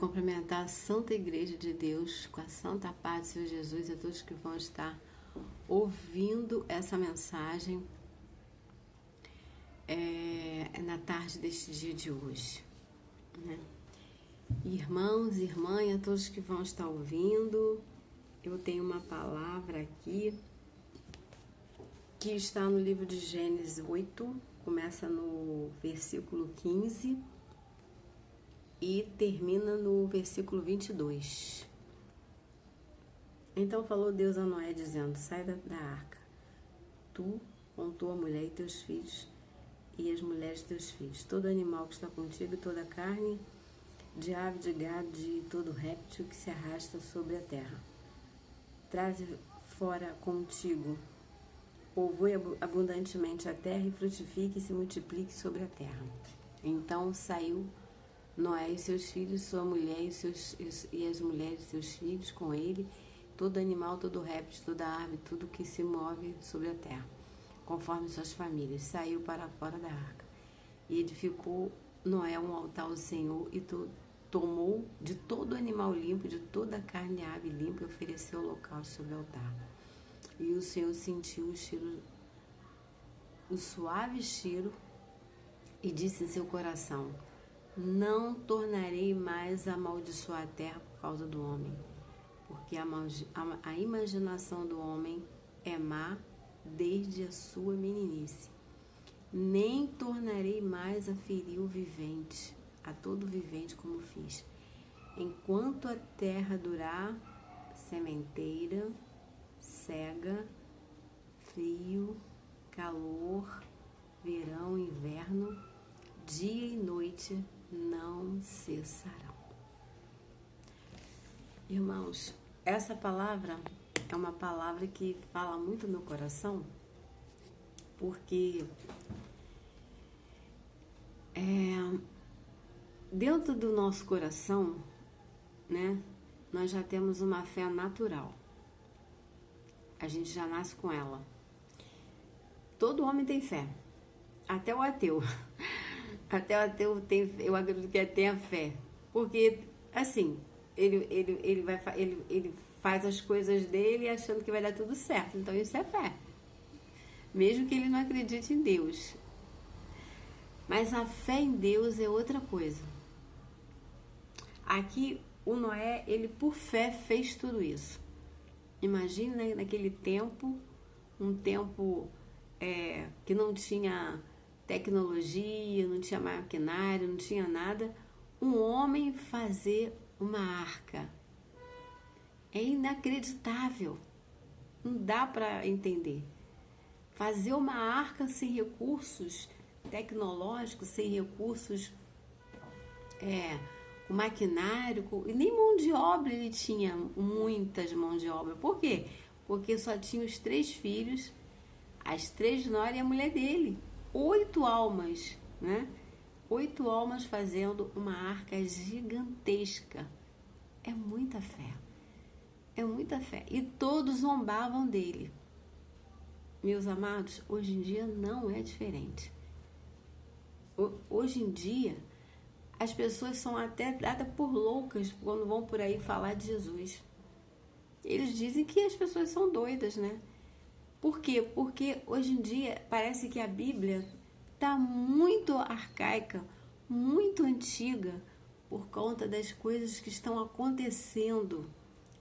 cumprimentar a Santa Igreja de Deus com a Santa Paz do Senhor Jesus e a todos que vão estar ouvindo essa mensagem na tarde deste dia de hoje, né? Irmãos e irmãs, a todos que vão estar ouvindo, eu tenho uma palavra aqui que está no livro de Gênesis 8, começa no versículo 15 e termina no versículo 22. Então falou Deus a Noé dizendo: sai da arca, tu com tua mulher e teus filhos e as mulheres de teus filhos, todo animal que está contigo e toda a carne de ave, de gado, de todo réptil que se arrasta sobre a terra. Traze fora contigo, povoe abundantemente a terra e frutifique e se multiplique sobre a terra. Então saiu Noé e seus filhos, sua mulher e as mulheres de seus filhos com ele, todo animal, todo réptil, toda ave, tudo que se move sobre a terra, conforme suas famílias. Saiu para fora da arca e edificou Noé um altar ao Senhor e tomou de todo animal limpo, de toda a carne de ave limpa e ofereceu holocausto sobre o altar. E o Senhor sentiu o suave cheiro e disse em seu coração: não tornarei mais a amaldiçoar a terra por causa do homem, porque a imaginação do homem é má desde a sua meninice. Nem tornarei mais a ferir o vivente, a todo vivente como fiz. Enquanto a terra durar, sementeira, cega, frio, calor, verão, inverno, dia e noite não cessarão. Irmãos, essa palavra é uma palavra que fala muito no meu coração, porque dentro do nosso coração, né, nós já temos uma fé natural. A gente já nasce com ela. Todo homem tem fé, até o ateu. Até o ateu tem, eu acredito que tem a fé, porque assim, ele faz as coisas dele achando que vai dar tudo certo. Então isso é fé, mesmo que ele não acredite em Deus. Mas a fé em Deus é outra coisa. Aqui o Noé, ele por fé fez tudo isso. Imagina, né, naquele tempo, um tempo que não tinha tecnologia, não tinha maquinário, não tinha nada, um homem fazer uma arca. É inacreditável. Não dá para entender. Fazer uma arca sem recursos tecnológicos, sem recursos, com maquinário, e nem mão de obra ele tinha, muitas mãos de obra. Por quê? Porque só tinha os 3 filhos, as 3 noras e a mulher dele. 8 almas, né? 8 almas fazendo uma arca gigantesca. É muita fé. É muita fé. E todos zombavam dele. Meus amados, hoje em dia não é diferente. Hoje em dia, as pessoas são até dadas por loucas quando vão por aí falar de Jesus. Eles dizem que as pessoas são doidas, né? Por quê? Porque hoje em dia parece que a Bíblia está muito arcaica, muito antiga, por conta das coisas que estão acontecendo,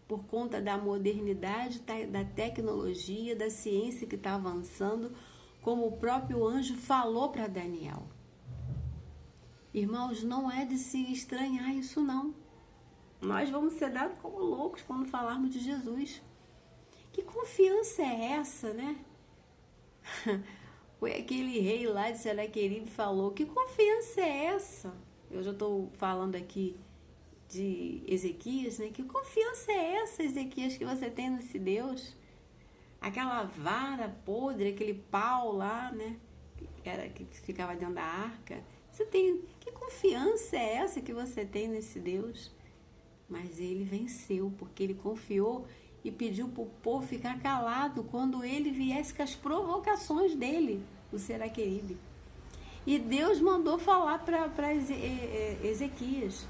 por conta da modernidade, da tecnologia, da ciência que está avançando, como o próprio anjo falou para Daniel. Irmãos, não é de se estranhar isso não. Nós vamos ser dados como loucos quando falarmos de Jesus. Que confiança é essa, né? Foi aquele rei lá de Senaqueribe falou: que confiança é essa? Eu já estou falando aqui de Ezequias, né? Que confiança é essa, Ezequias, que você tem nesse Deus? Aquela vara podre, aquele pau lá, né? Que ficava dentro da arca. Que confiança é essa que você tem nesse Deus? Mas ele venceu, porque ele confiou e pediu para o povo ficar calado quando ele viesse com as provocações dele, o Senaqueribe. E Deus mandou falar para Ezequias: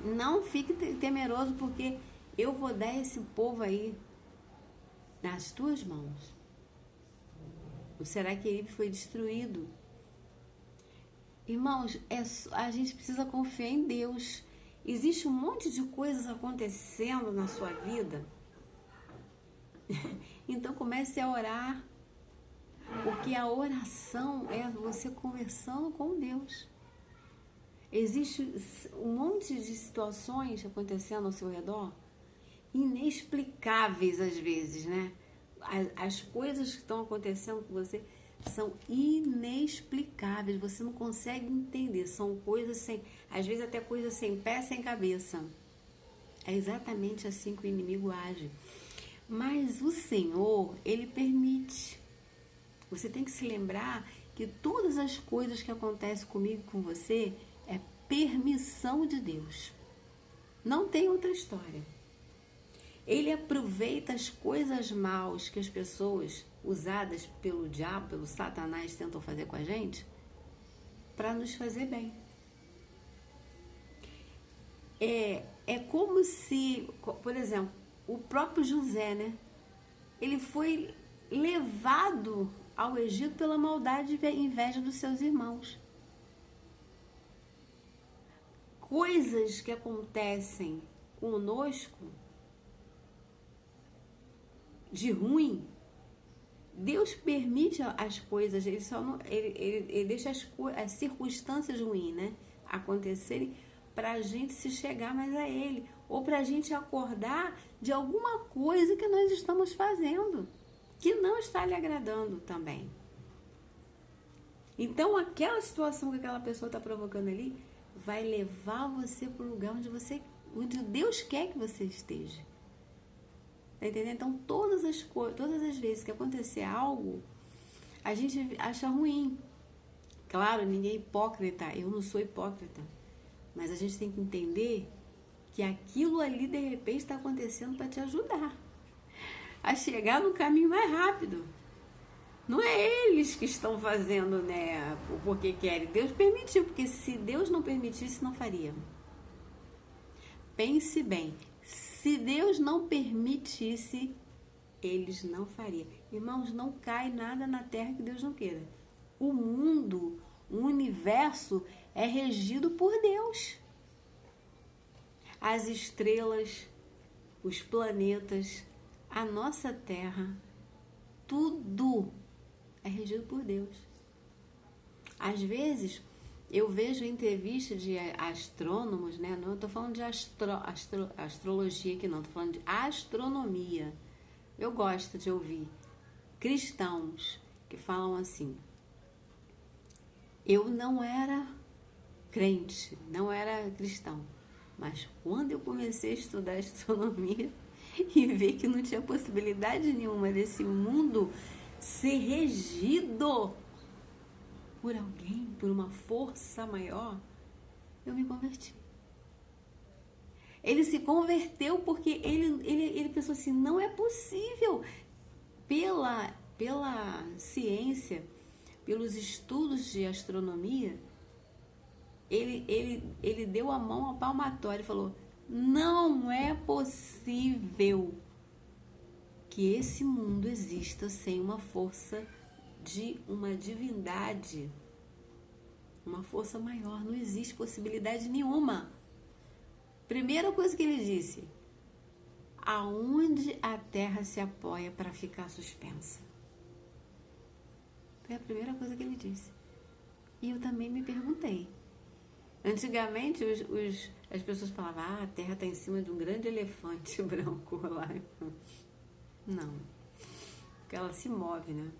Não fique temeroso, porque eu vou dar esse povo aí nas tuas mãos. O Senaqueribe foi destruído. Irmãos, a gente precisa confiar em Deus. Existe um monte de coisas acontecendo na sua vida. Então comece a orar. Porque a oração é você conversando com Deus. Existe um monte de situações acontecendo ao seu redor, inexplicáveis às vezes, né? As coisas que estão acontecendo com você são inexplicáveis, você não consegue entender, são coisas sem, às vezes até coisas sem pé, sem cabeça. É exatamente assim que o inimigo age. Mas o Senhor, Ele permite. Você tem que se lembrar que todas as coisas que acontecem comigo e com você é permissão de Deus. Não tem outra história. Ele aproveita as coisas maus que as pessoas usadas pelo diabo, pelo Satanás, tentam fazer com a gente, para nos fazer bem. É como se, por exemplo, o próprio José, né? Ele foi levado ao Egito pela maldade e inveja dos seus irmãos. Coisas que acontecem conosco de ruim, Deus permite as coisas, ele deixa as circunstâncias ruins, né, acontecerem para a gente se chegar mais a Ele, ou para a gente acordar de alguma coisa que nós estamos fazendo, que não está lhe agradando também. Então, aquela situação que aquela pessoa está provocando ali, vai levar você para o lugar onde Deus quer que você esteja. Tá entendendo? Então, todas as vezes que acontecer algo, a gente acha ruim. Claro, ninguém é hipócrita, eu não sou hipócrita. Mas a gente tem que entender que aquilo ali, de repente, está acontecendo para te ajudar a chegar no caminho mais rápido. Não é eles que estão fazendo, né, porque querem. Deus permitiu, porque se Deus não permitisse, não faria. Pense bem. Se Deus não permitisse, eles não fariam. Irmãos, não cai nada na terra que Deus não queira. O mundo, o universo é regido por Deus. As estrelas, os planetas, a nossa terra, tudo é regido por Deus. Às vezes, eu vejo entrevistas de astrônomos, né? Não estou falando de astrologia aqui, não. Estou falando de astronomia. Eu gosto de ouvir cristãos que falam assim: eu não era crente, não era cristão, mas quando eu comecei a estudar astronomia e ver que não tinha possibilidade nenhuma desse mundo ser regido por alguém, por uma força maior, eu me converti. Ele se converteu porque ele pensou assim, não é possível. Pela ciência, pelos estudos de astronomia, ele deu a mão à palmatória e falou, não é possível que esse mundo exista sem uma força de uma divindade, uma força maior. Não existe possibilidade nenhuma. Primeira coisa que ele disse: aonde a terra se apoia para ficar suspensa? Foi a primeira coisa que ele disse. E eu também me perguntei. Antigamente as pessoas falavam, a terra está em cima de um grande elefante branco lá. Não, porque ela se move, né?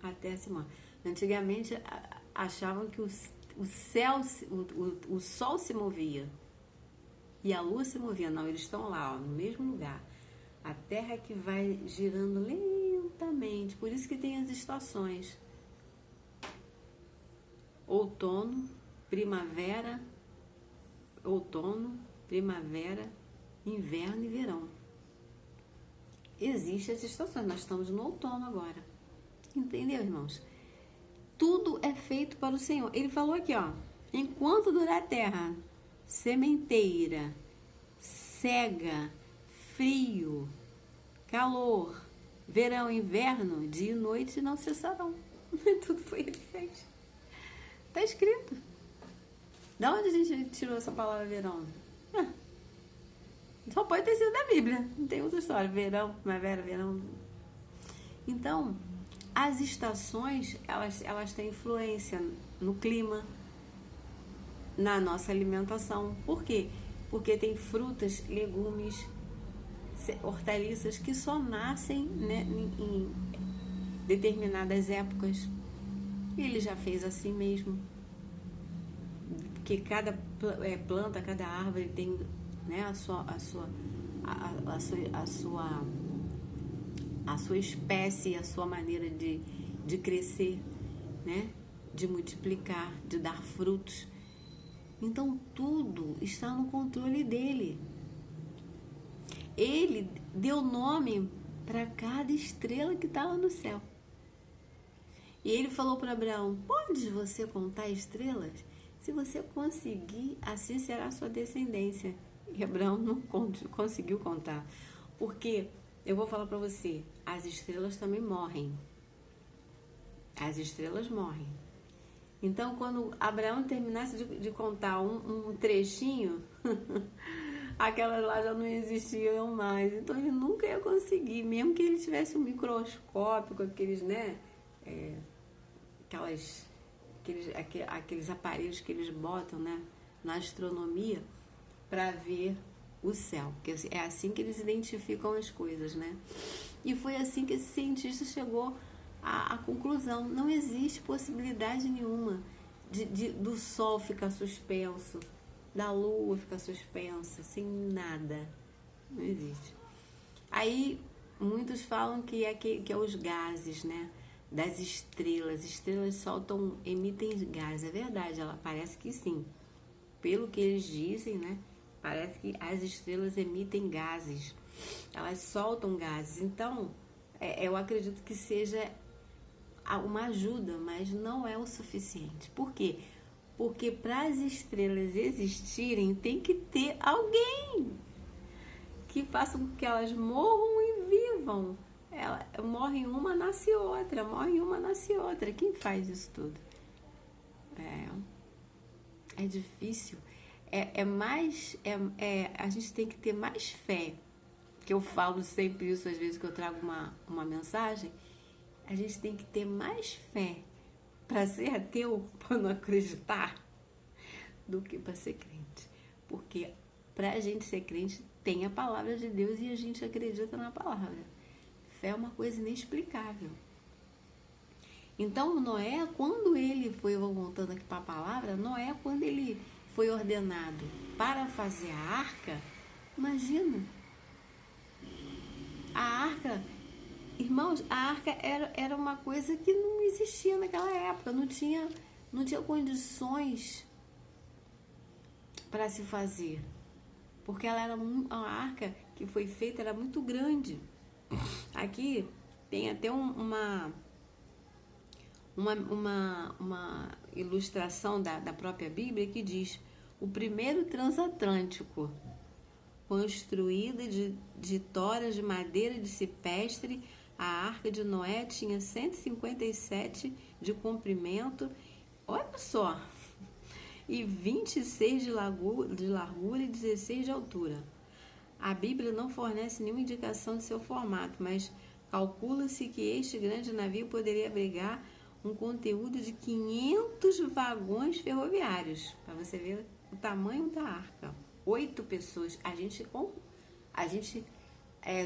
A terra se move. Antigamente achavam que o céu, o sol se movia e a lua se movia. Não, eles estão lá, ó, no mesmo lugar. A terra que vai girando lentamente. Por isso que tem as estações: outono, primavera, inverno e verão. Existem as estações. Nós estamos no outono agora. Entendeu, irmãos? Tudo é feito para o Senhor. Ele falou aqui, ó: enquanto durar a terra, sementeira, cega, frio, calor, verão, inverno, dia e noite não cessarão. Tudo foi ele que fez. Está escrito. De onde a gente tirou essa palavra verão? Só pode ter sido da Bíblia. Não tem outra história. Verão, primavera, verão. Então, as estações, elas têm influência no clima, na nossa alimentação. Por quê? Porque tem frutas, legumes, hortaliças que só nascem, né, em determinadas épocas. Ele já fez assim mesmo. Porque cada planta, cada árvore tem, né, a sua espécie, a sua maneira de crescer, né, de multiplicar, de dar frutos. Então tudo está no controle dele. Ele deu nome para cada estrela que está lá no céu. E ele falou para Abraão: pode você contar estrelas? Se você conseguir, assim será a sua descendência. E Abraão não conseguiu contar. Porque, eu vou falar para você, as estrelas também morrem. As estrelas morrem. Então, quando Abraão terminasse de contar um trechinho, aquelas lá já não existiam mais. Então, ele nunca ia conseguir, mesmo que ele tivesse um microscópio com aqueles, né, aqueles aparelhos que eles botam, né, na astronomia para ver o céu. Porque é assim que eles identificam as coisas, né? E foi assim que esse cientista chegou à conclusão. Não existe possibilidade nenhuma do Sol ficar suspenso, da Lua ficar suspensa, sem nada. Não existe. Aí muitos falam que é os gases, né, das estrelas. Estrelas emitem gases. É verdade, ela parece que sim. Pelo que eles dizem, né, parece que as estrelas emitem gases. Elas soltam gases. Então, eu acredito que seja uma ajuda, mas não é o suficiente. Por quê? Porque para as estrelas existirem, tem que ter alguém que faça com que elas morram e vivam. Morre uma, nasce outra, morre uma, nasce outra. Quem faz isso tudo? É difícil. A gente tem que ter mais fé. Que eu falo sempre isso, às vezes que eu trago uma mensagem. A gente tem que ter mais fé para ser ateu, para não acreditar, do que para ser crente. Porque para a gente ser crente, tem a palavra de Deus e a gente acredita na palavra. Fé é uma coisa inexplicável. Então, Noé, quando ele foi, voltando aqui para a palavra, Noé, quando ele foi ordenado para fazer a arca, imagina, a arca, irmãos, a arca era uma coisa que não existia naquela época, não tinha condições para se fazer, porque a arca que foi feita era muito grande. Aqui tem até uma ilustração da própria Bíblia que diz: o primeiro transatlântico, construído de toras de madeira de cipestre, a arca de Noé tinha 157 de comprimento, olha só, e 26 de largura e 16 de altura. A Bíblia não fornece nenhuma indicação de seu formato, mas calcula-se que este grande navio poderia abrigar um conteúdo de 500 vagões ferroviários, para você ver o tamanho da arca. 8 pessoas. A gente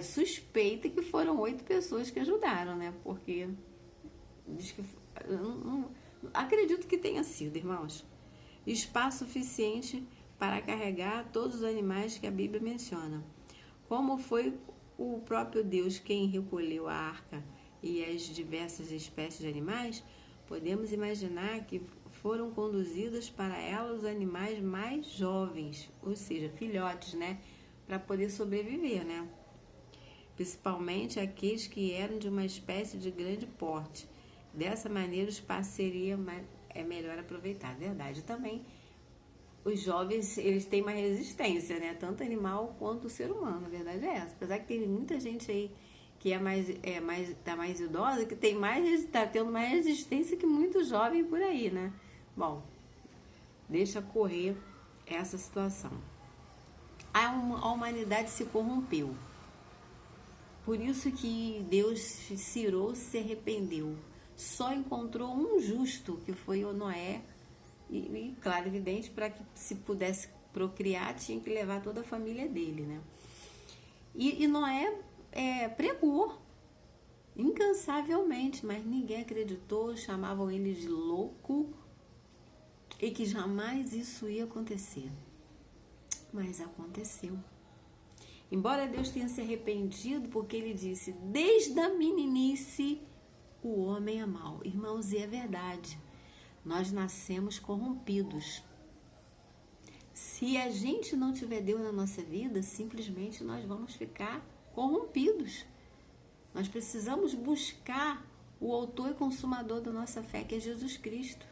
suspeita que foram 8 pessoas que ajudaram, né? Porque diz que acredito que tenha sido, irmãos. Espaço suficiente para carregar todos os animais que a Bíblia menciona. Como foi o próprio Deus quem recolheu a arca e as diversas espécies de animais, podemos imaginar que foram conduzidos para ela os animais mais jovens, ou seja, filhotes, né? Para poder sobreviver, né? Principalmente aqueles que eram de uma espécie de grande porte. Dessa maneira, o espaço seria melhor aproveitado. Verdade também. os jovens, eles têm mais resistência, né? Tanto animal quanto o ser humano, a verdade é essa. Apesar que tem muita gente aí que tá mais idosa, que tá tendo mais resistência que muito jovem por aí, né? Bom, deixa correr essa situação. A humanidade se corrompeu. Por isso que Deus se irou, se arrependeu. Só encontrou um justo, que foi o Noé. E claro, evidente, para que se pudesse procriar, tinha que levar toda a família dele, né? E Noé pregou incansavelmente, mas ninguém acreditou, chamavam ele de louco e que jamais isso ia acontecer. Mas aconteceu. Embora Deus tenha se arrependido, porque ele disse, desde a meninice o homem é mau. Irmãos, e é verdade. Nós nascemos corrompidos. Se a gente não tiver Deus na nossa vida, simplesmente nós vamos ficar corrompidos. Nós precisamos buscar o autor e consumador da nossa fé, que é Jesus Cristo.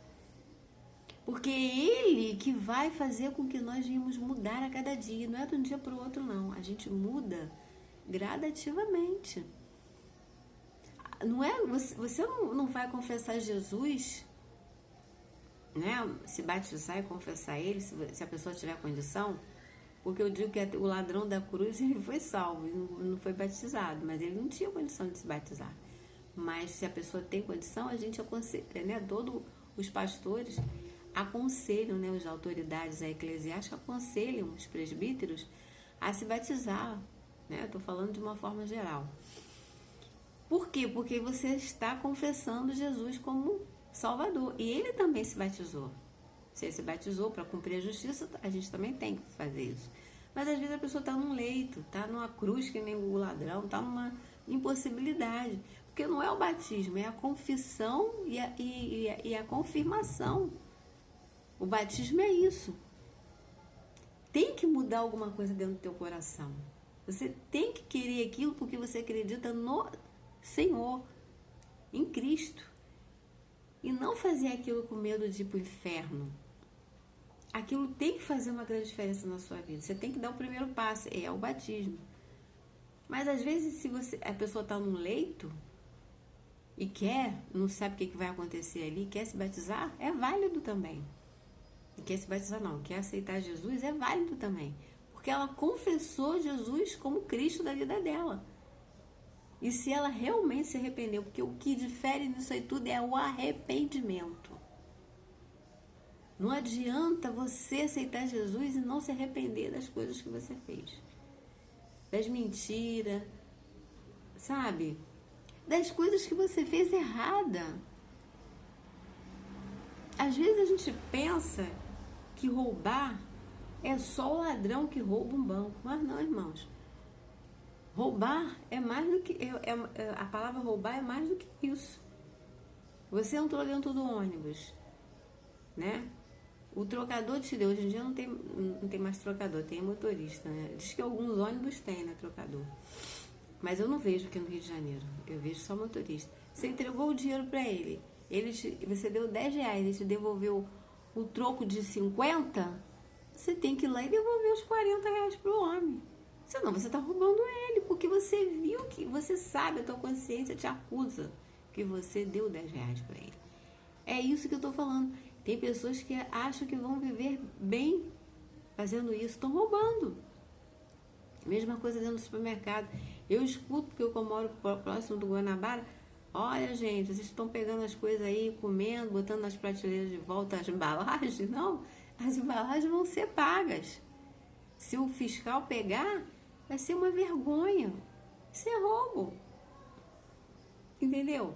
Porque é Ele que vai fazer com que nós venhamos mudar a cada dia. Não é de um dia para o outro, não. A gente muda gradativamente. Não é, você não vai confessar Jesus, né? Se batizar e confessar Ele, se a pessoa tiver condição. Porque eu digo que o ladrão da cruz, ele foi salvo, não foi batizado, mas ele não tinha condição de se batizar. Mas se a pessoa tem condição, a gente aconselha, né? Todos os pastores aconselham, né? As autoridades eclesiásticas aconselham os presbíteros a se batizar, né? Estou falando de uma forma geral. Por quê? Porque você está confessando Jesus como Salvador. E ele também se batizou. Se ele se batizou para cumprir a justiça, a gente também tem que fazer isso. Mas às vezes a pessoa está num leito, está numa cruz que nem o ladrão, está numa impossibilidade. Porque não é o batismo, é a confissão e a confirmação. O batismo é isso. Tem que mudar alguma coisa dentro do teu coração. Você tem que querer aquilo porque você acredita no Senhor, em Cristo. E não fazer aquilo com medo de ir para o inferno. Aquilo tem que fazer uma grande diferença na sua vida. Você tem que dar o primeiro passo, é o batismo. Mas às vezes, se a pessoa está num leito e não sabe o que vai acontecer ali, quer se batizar, é válido também. Não quer se batizar não, quer aceitar Jesus, é válido também. Porque ela confessou Jesus como Cristo da vida dela. E se ela realmente se arrependeu, porque o que difere nisso aí tudo é o arrependimento. Não adianta você aceitar Jesus e não se arrepender das coisas que você fez. Das mentiras, sabe? Das coisas que você fez errada. Às vezes a gente pensa que roubar é só o ladrão que rouba um banco. Mas não, irmãos. Roubar é mais do que... a palavra roubar é mais do que isso. Você entrou dentro do ônibus, né? O trocador te deu. Hoje em dia não tem mais trocador, tem motorista, né? Diz que alguns ônibus têm, né, trocador. Mas eu não vejo aqui no Rio de Janeiro. Eu vejo só motorista. Você entregou o dinheiro para ele. Você deu 10 reais, ele te devolveu o troco de 50. Você tem que ir lá e devolver os 40 reais pro homem. Senão você está roubando ele, porque você viu que você sabe, a tua consciência te acusa que você deu 10 reais para ele. É isso que eu estou falando. Tem pessoas que acham que vão viver bem fazendo isso, estão roubando. Mesma coisa dentro do supermercado. Eu escuto, porque eu moro próximo do Guanabara. Olha, gente, vocês estão pegando as coisas aí, comendo, botando nas prateleiras de volta as embalagens. Não, as embalagens vão ser pagas. Se o fiscal pegar, vai ser uma vergonha. Isso é roubo. Entendeu?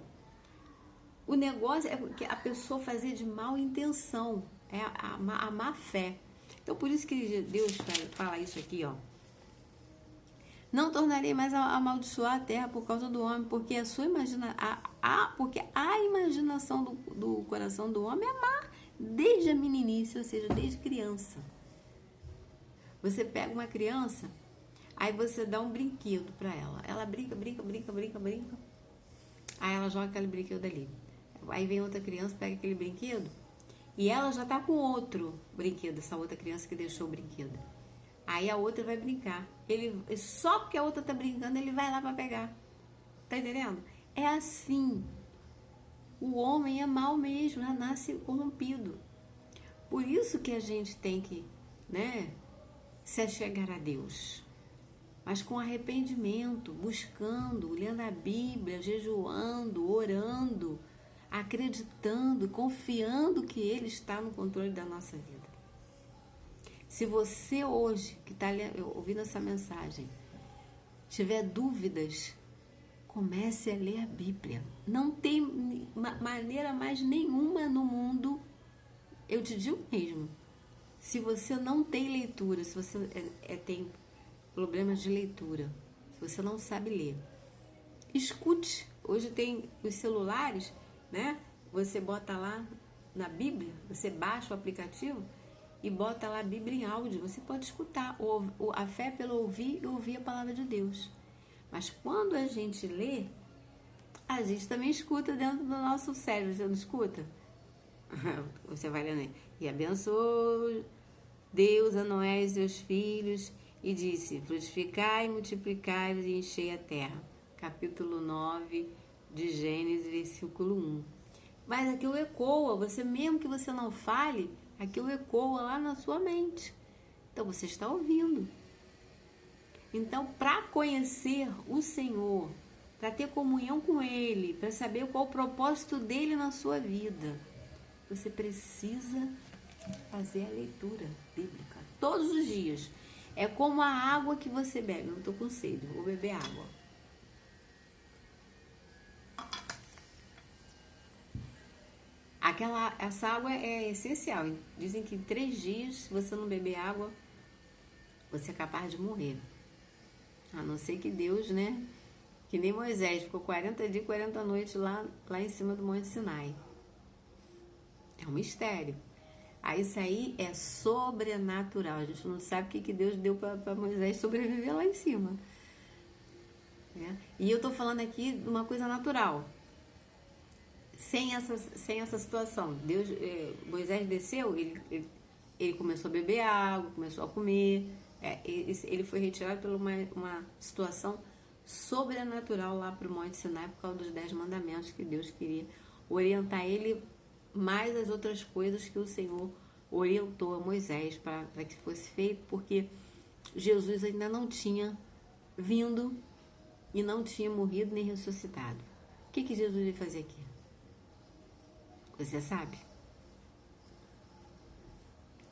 O negócio é que a pessoa fazer de má intenção. É a má fé. Então, por isso que Deus fala isso aqui, ó. Não tornarei mais a amaldiçoar a terra por causa do homem, porque porque a imaginação do coração do homem é má desde a meninice, ou seja, desde criança. Você pega uma criança, aí você dá um brinquedo para ela. Ela brinca. Aí ela joga aquele brinquedo ali. Aí vem outra criança, pega aquele brinquedo E ela já tá com outro brinquedo, essa outra criança que deixou o brinquedo. Aí a outra vai brincar. Só porque a outra tá brincando, ele vai lá para pegar. Tá entendendo? É assim. O homem é mau mesmo, já nasce corrompido. Por isso que a gente tem que, né, se achegar a Deus. Mas com arrependimento, buscando, lendo a Bíblia, jejuando, orando, acreditando, confiando que Ele está no controle da nossa vida. Se você hoje, que está ouvindo essa mensagem, tiver dúvidas, comece a ler a Bíblia. Não tem maneira mais nenhuma no mundo, eu te digo mesmo, se você não tem leitura, se você tem problemas de leitura, se você não sabe ler, escute. Hoje tem os celulares, né? Você bota lá na Bíblia, você baixa o aplicativo e bota lá a Bíblia em áudio. Você pode escutar. A fé é pelo ouvir e ouvir a palavra de Deus. Mas quando a gente lê, a gente também escuta dentro do nosso cérebro. Você não escuta? Você vai lendo aí. E abençoou Deus a Noé e seus filhos e disse: frutificai, multiplicai e enchei a terra. Capítulo 9 de Gênesis, versículo 1. Mas aquilo ecoa, você mesmo que você não fale, aquilo ecoa lá na sua mente. Então você está ouvindo. Então, para conhecer o Senhor, para ter comunhão com Ele, para saber qual o propósito dele na sua vida, você precisa fazer a leitura bíblica todos os dias. É como a água que você bebe. Eu não estou com sede, vou beber água. Essa água é essencial. Dizem que em 3 dias, se você não beber água, você é capaz de morrer. A não ser que Deus, né? Que nem Moisés, ficou 40 dias e 40 noites lá em cima do Monte Sinai. É um mistério. Aí isso aí é sobrenatural. A gente não sabe o que Deus deu para Moisés sobreviver lá em cima. E eu tô falando aqui de uma coisa natural. Sem essa situação. Moisés desceu, ele começou a beber água, começou a comer. Ele foi retirado por uma situação sobrenatural lá para o Monte Sinai por causa dos 10 mandamentos que Deus queria orientar ele, mais as outras coisas que o Senhor orientou a Moisés para que fosse feito, porque Jesus ainda não tinha vindo e não tinha morrido nem ressuscitado. O que Jesus veio fazer aqui? Você sabe?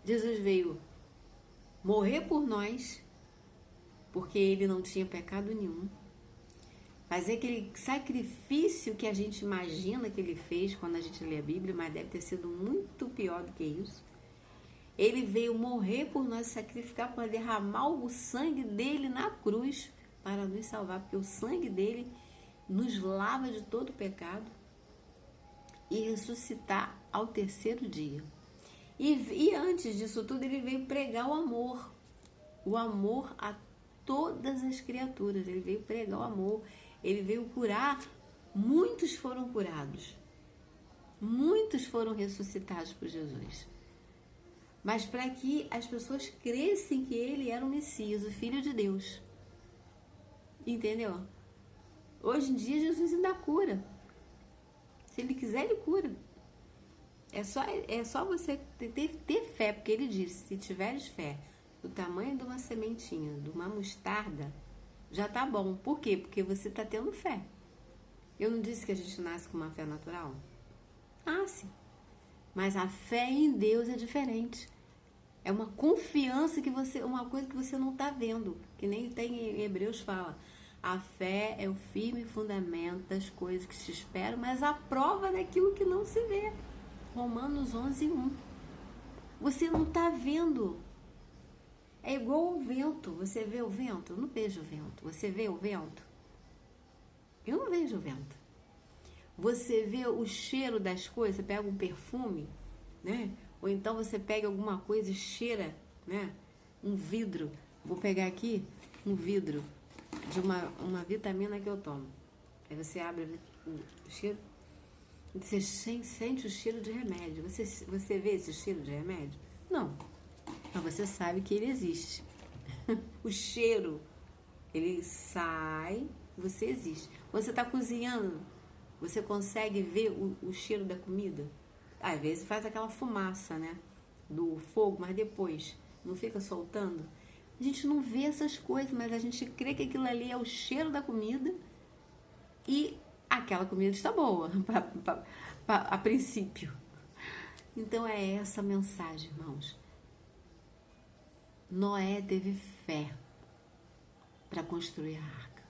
Jesus veio morrer por nós, porque ele não tinha pecado nenhum. Fazer aquele sacrifício que a gente imagina que ele fez quando a gente lê a Bíblia, mas deve ter sido muito pior do que isso. Ele veio morrer por nós, sacrificar, para derramar o sangue dele na cruz para nos salvar, porque o sangue dele nos lava de todo pecado, e ressuscitar ao 3º dia. E antes disso tudo, ele veio pregar o amor a todas as criaturas. Ele veio pregar o amor, ele veio curar. Muitos foram curados, muitos foram ressuscitados por Jesus, mas para que as pessoas crescem que ele era o Messias, o Filho de Deus. Entendeu? Hoje em dia Jesus ainda cura. Se ele quiser, ele cura. É só você ter fé, porque ele disse: se tiveres fé do tamanho de uma sementinha, de uma mostarda, já tá bom. Por quê? Porque você tá tendo fé. Eu não disse que a gente nasce com uma fé natural? Nasce. Mas a fé em Deus é diferente. É uma confiança uma coisa que você não tá vendo, que nem tem em Hebreus fala. A fé é o firme fundamento das coisas que se esperam, mas a prova daquilo que não se vê. Romanos 11:1. Você não está vendo. É igual o vento. Você vê o vento? Eu não vejo o vento. Você vê o vento? Eu não vejo o vento. Você vê o cheiro das coisas? Você pega um perfume, né? Ou então você pega alguma coisa e cheira, né? Um vidro. Vou pegar aqui um vidro de uma vitamina que eu tomo. Aí você abre o cheiro. Você sente o cheiro de remédio. Você vê esse cheiro de remédio? Não. Mas você sabe que ele existe. O cheiro, ele sai, você existe. Quando você está cozinhando, você consegue ver o cheiro da comida? Às vezes faz aquela fumaça, né? Do fogo, mas depois não fica soltando. A gente não vê essas coisas, mas a gente crê que aquilo ali é o cheiro da comida e aquela comida está boa, a princípio. Então é essa mensagem, irmãos. Noé teve fé para construir a arca.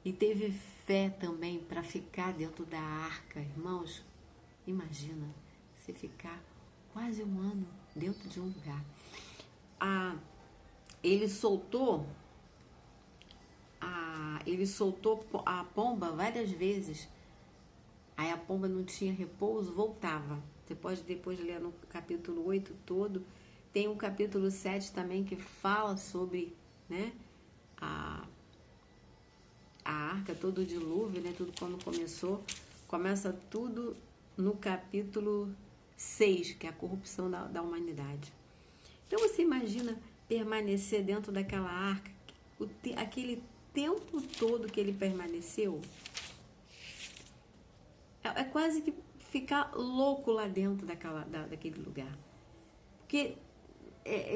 E teve fé também para ficar dentro da arca. Irmãos, imagina você ficar quase um ano dentro de um lugar. Ele soltou a pomba várias vezes. Aí a pomba não tinha repouso, voltava. Você pode depois ler no capítulo 8 todo. Tem um capítulo 7 também que fala sobre, né, a arca, todo o dilúvio, né, tudo quando começou. Começa tudo no capítulo 6, que é a corrupção da humanidade. Então você imagina permanecer dentro daquela arca, aquele tempo todo que ele permaneceu. É quase que ficar louco lá dentro daquele lugar. Porque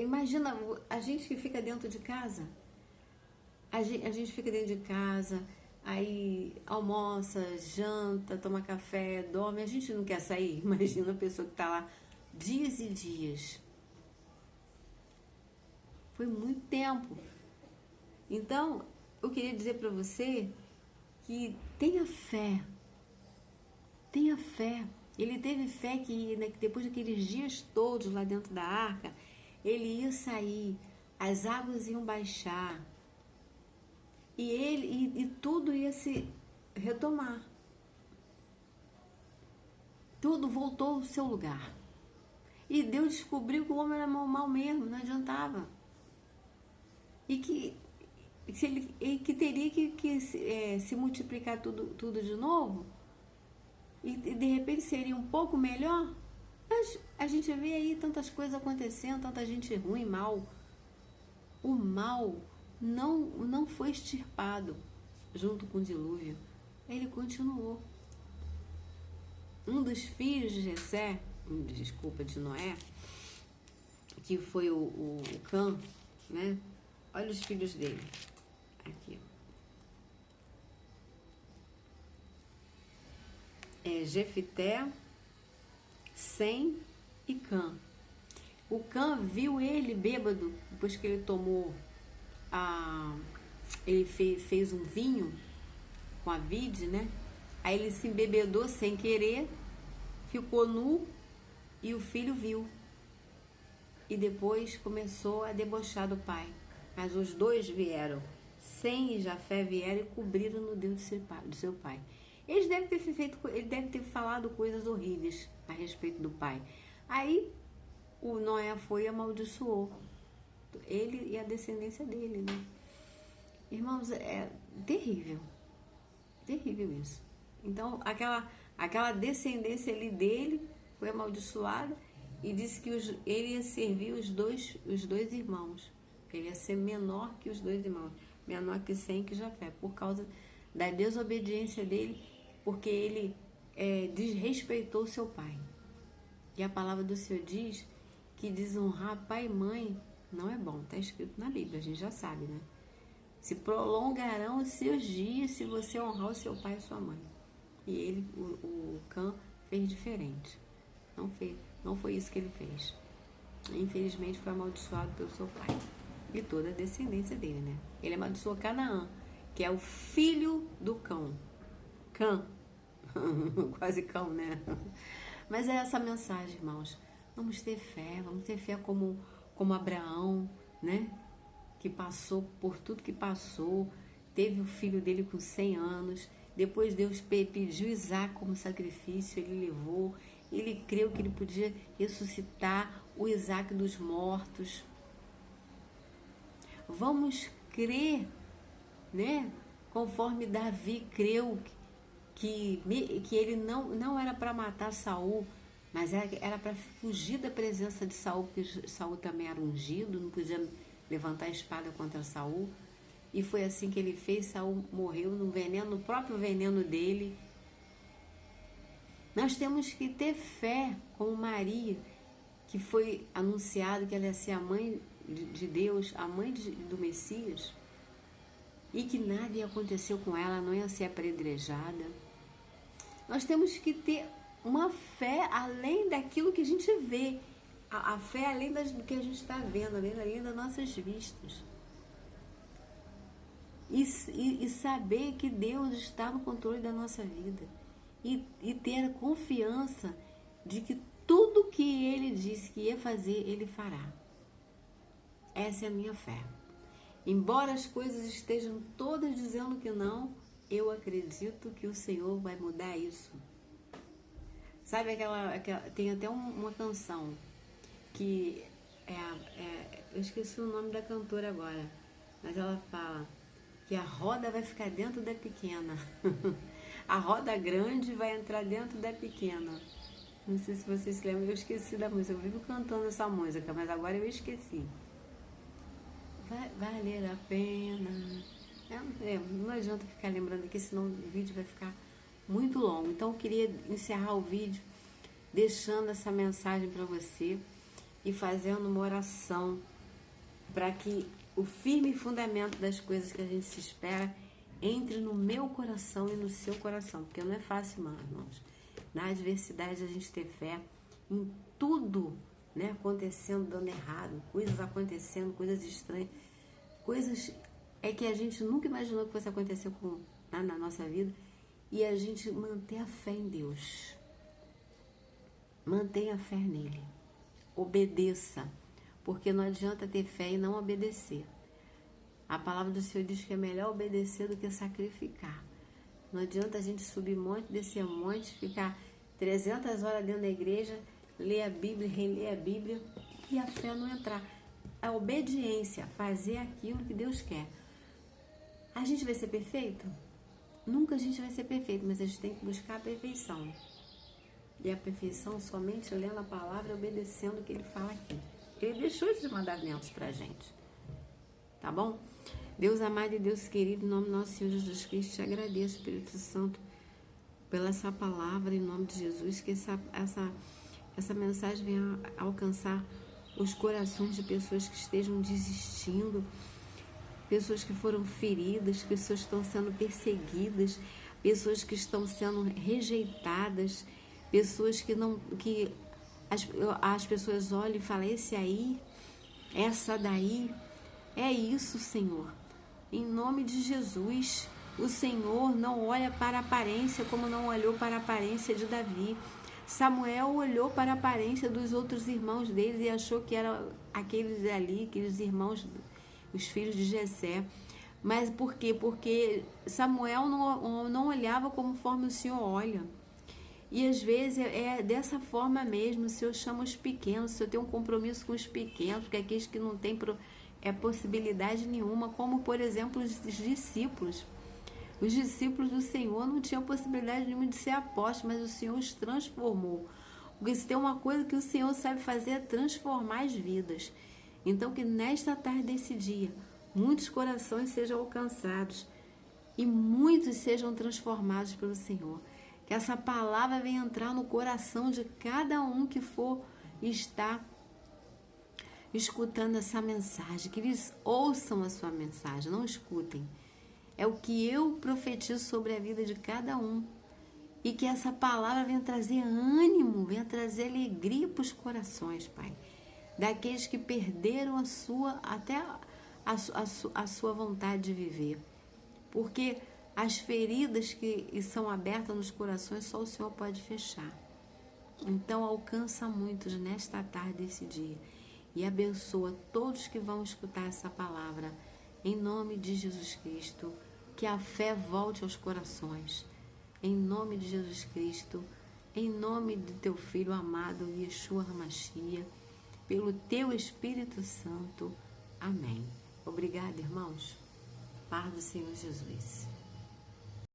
imagina a gente que fica dentro de casa. A gente fica dentro de casa, aí almoça, janta, toma café, dorme. A gente não quer sair. Imagina a pessoa que está lá dias e dias. Foi muito tempo. Então, eu queria dizer para você que tenha fé. Tenha fé. Ele teve fé que depois daqueles dias todos lá dentro da arca, ele ia sair, as águas iam baixar e tudo ia se retomar. Tudo voltou ao seu lugar. E Deus descobriu que o homem era mal mesmo, não adiantava. E que teria que se multiplicar tudo de novo. E de repente seria um pouco melhor. Mas a gente vê aí tantas coisas acontecendo, tanta gente ruim, mal. O mal não foi extirpado junto com o dilúvio. Ele continuou. Um dos filhos de de Noé, que foi o Cã, né? Olha os filhos dele. Aqui. Jefité, Sem e Cã. O Cã viu ele bêbado, depois que ele tomou ele fez um vinho com a vide, né? Aí ele se embebedou sem querer, ficou nu e o filho viu. E depois começou a debochar do pai. Mas os dois vieram, Sem e Jafé vieram e cobriram no dedo do seu pai. Ele deve ter falado coisas horríveis a respeito do pai. Aí o Noé foi e amaldiçoou ele e a descendência dele, né? Irmãos, é terrível. Terrível isso. Então, aquela descendência ali dele foi amaldiçoada e disse que ele ia servir os dois irmãos. Ele ia ser menor que os dois irmãos. Menor que Sem, que Jafé. Por causa da desobediência dele, porque ele desrespeitou seu pai. E a palavra do Senhor diz que desonrar pai e mãe não é bom. Está escrito na Bíblia, a gente já sabe, né? Se prolongarão os seus dias se você honrar o seu pai e sua mãe. E ele, o Cã, fez diferente. Não foi isso que ele fez. Infelizmente foi amaldiçoado pelo seu pai e toda a descendência dele, né? Ele amaldiçoou Canaã, que é o filho do Cã. Quase cão, né? Mas é essa mensagem, irmãos. Vamos ter fé como Abraão, né? Que passou por tudo que passou, teve o filho dele com 100 anos, depois Deus pediu Isaac como sacrifício, ele levou, ele creu que ele podia ressuscitar o Isaac dos mortos. Vamos crer, né? Conforme Davi creu que ele não era para matar Saul, mas era para fugir da presença de Saul, porque Saul também era ungido, não podia levantar a espada contra Saul. E foi assim que ele fez. Saul morreu no veneno, no próprio veneno dele. Nós temos que ter fé como Maria, que foi anunciado que ela ia ser a mãe de Deus, a mãe do Messias, e que nada ia acontecer com ela, não ia ser apedrejada. Nós temos que ter uma fé além daquilo que a gente vê, a fé além do que a gente está vendo, além das nossas vistas. E saber que Deus está no controle da nossa vida. E ter a confiança de que tudo que Ele disse que ia fazer, Ele fará. Essa é a minha fé. Embora as coisas estejam todas dizendo que não, eu acredito que o Senhor vai mudar isso. Sabe tem até uma canção que eu esqueci o nome da cantora agora, mas ela fala que a roda vai ficar dentro da pequena. A roda grande vai entrar dentro da pequena. Não sei se vocês se lembram, eu esqueci da música. Eu vivo cantando essa música, mas agora eu esqueci. Vai valer a pena. Não adianta ficar lembrando aqui, senão o vídeo vai ficar muito longo. Então eu queria encerrar o vídeo deixando essa mensagem para você e fazendo uma oração para que o firme fundamento das coisas que a gente se espera entre no meu coração e no seu coração, porque não é fácil, irmãos. Na adversidade a gente ter fé em tudo, né, acontecendo, dando errado, coisas acontecendo, coisas estranhas, coisas que a gente nunca imaginou que fosse acontecer na nossa vida, e a gente manter a fé em Deus. Mantenha a fé nele. Obedeça, porque não adianta ter fé e não obedecer. A palavra do Senhor diz que é melhor obedecer do que sacrificar. Não adianta a gente subir monte, descer monte, ficar 300 horas dentro da igreja, ler a Bíblia, reler a Bíblia e a fé não entrar. A obediência, fazer aquilo que Deus quer. A gente vai ser perfeito? Nunca a gente vai ser perfeito, mas a gente tem que buscar a perfeição. E a perfeição somente lendo a palavra e obedecendo o que Ele fala aqui. Ele deixou esses mandamentos pra gente. Tá bom? Deus amado e Deus querido, em nome do nosso Senhor Jesus Cristo, te agradeço, Espírito Santo, pela essa palavra, em nome de Jesus, que essa mensagem venha alcançar os corações de pessoas que estejam desistindo, pessoas que foram feridas, pessoas que estão sendo perseguidas, pessoas que estão sendo rejeitadas, pessoas que as pessoas olham e falam, esse aí, essa daí, é isso, Senhor. Em nome de Jesus, o Senhor não olha para a aparência como não olhou para a aparência de Davi. Samuel olhou para a aparência dos outros irmãos deles e achou que eram aqueles ali, aqueles irmãos, os filhos de Jessé. Mas por quê? Porque Samuel não olhava conforme o Senhor olha. E às vezes é dessa forma mesmo. O Senhor chama os pequenos, o Senhor tem um compromisso com os pequenos, porque aqueles que não têm possibilidade nenhuma, como por exemplo os discípulos. Os discípulos do Senhor não tinham possibilidade nenhuma de ser apóstolos, mas o Senhor os transformou. Porque se tem uma coisa que o Senhor sabe fazer é transformar as vidas. Então que nesta tarde desse dia, muitos corações sejam alcançados e muitos sejam transformados pelo Senhor. Que essa palavra venha entrar no coração de cada um que for estar escutando essa mensagem, que eles ouçam a sua mensagem, não escutem. É o que eu profetizo sobre a vida de cada um. E que essa palavra venha trazer ânimo, venha trazer alegria para os corações, Pai. Daqueles que perderam até a sua vontade de viver. Porque as feridas que são abertas nos corações, só o Senhor pode fechar. Então alcança muitos nesta tarde, esse dia. E abençoa todos que vão escutar essa palavra. Em nome de Jesus Cristo, que a fé volte aos corações. Em nome de Jesus Cristo, em nome de teu Filho amado, Yeshua HaMashiach, pelo teu Espírito Santo. Amém. Obrigada, irmãos. Paz do Senhor Jesus.